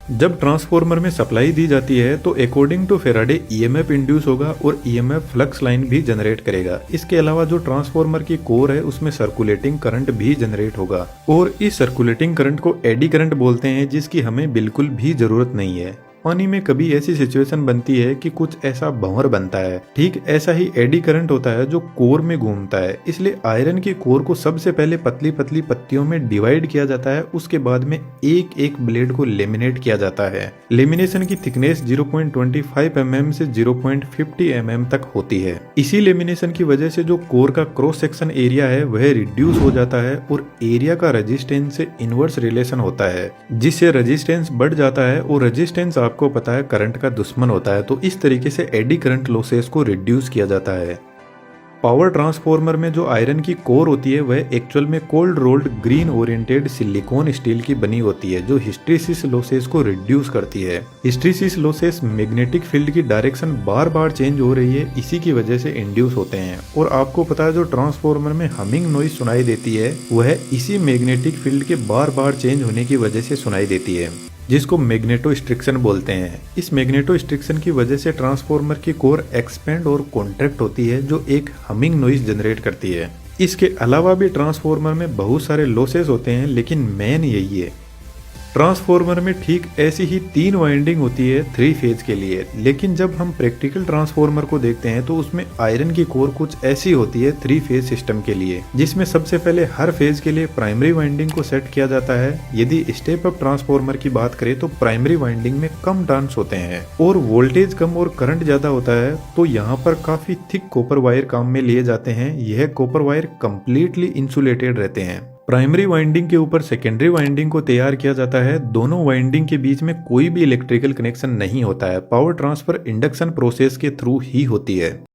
जब ट्रांसफॉर्मर में सप्लाई दी जाती है तो according to Faraday EMF induce होगा और ईएमएफ फ्लक्स लाइन भी जनरेट करेगा। इसके अलावा जो ट्रांसफॉर्मर की कोर है उसमें सर्कुलेटिंग करंट भी जनरेट होगा और इस सर्कुलेटिंग करंट को एडी करंट बोलते हैं, जिसकी हमें बिल्कुल भी जरूरत नहीं है। पानी में कभी ऐसी सिचुएशन बनती है कि कुछ ऐसा भंवर बनता है, ठीक ऐसा ही एडी करंट होता है जो कोर में घूमता है। इसलिए आयरन की कोर को सबसे पहले पतली पतली पत्तियों में डिवाइड किया जाता है, उसके बाद में एक एक ब्लेड को लेमिनेट किया जाता है। लेमिनेशन की थिकनेस 0.25 mm से 0.50 mm तक होती है। इसी लेमिनेशन की वजह से जो कोर का क्रॉस सेक्शन एरिया है वह रिड्यूस हो जाता है और एरिया का रेजिस्टेंस से इनवर्स रिलेशन होता है, जिससे रेजिस्टेंस बढ़ जाता है और रेजिस्टेंस आपको पता है करंट का दुश्मन होता है। तो इस तरीके से एडी करंट लॉसेस को रिड्यूस किया जाता है। पावर ट्रांसफॉर्मर में जो आयरन की कोर होती है वह एक्चुअल में cold rolled green oriented silicon steel की बनी होती है, जो हिस्ट्रीसिस लॉसेस को रिड्यूस करती है। हिस्ट्रीसिस लॉसेस मैग्नेटिक फील्ड की डायरेक्शन बार बार चेंज हो रही है, इसी की वजह से इंड्यूस होते हैं। और आपको पता है जो ट्रांसफॉर्मर में हमिंग नॉइज सुनाई देती है वह इसी मैग्नेटिक फील्ड के बार बार चेंज होने की वजह से सुनाई देती है, जिसको मैग्नेटोस्ट्रिक्शन बोलते हैं। इस मैग्नेटोस्ट्रिक्शन की वजह से ट्रांसफॉर्मर की कोर एक्सपेंड और कॉन्ट्रैक्ट होती है, जो एक हमिंग नॉइज जनरेट करती है। इसके अलावा भी ट्रांसफॉर्मर में बहुत सारे लॉसेस होते हैं, लेकिन मेन यही है। ट्रांसफॉर्मर में ठीक ऐसी ही 3 वाइंडिंग होती है 3 फेज के लिए, लेकिन जब हम प्रैक्टिकल ट्रांसफॉर्मर को देखते हैं तो उसमें आयरन की कोर कुछ ऐसी होती है 3 फेज सिस्टम के लिए, जिसमें सबसे पहले हर फेज के लिए प्राइमरी वाइंडिंग को सेट किया जाता है। यदि स्टेप अप ट्रांसफॉर्मर की बात करें तो प्राइमरी वाइंडिंग में कम टर्न्स होते हैं और वोल्टेज कम और करंट ज्यादा होता है, तो यहाँ पर काफी थिक कॉपर वायर काम में लिए जाते हैं। यह कॉपर वायर कंप्लीटली इंसुलेटेड रहते हैं। प्राइमरी वाइंडिंग के ऊपर सेकेंडरी वाइंडिंग को तैयार किया जाता है। दोनों वाइंडिंग के बीच में कोई भी इलेक्ट्रिकल कनेक्शन नहीं होता है। पावर ट्रांसफर इंडक्शन प्रोसेस के थ्रू ही होती है।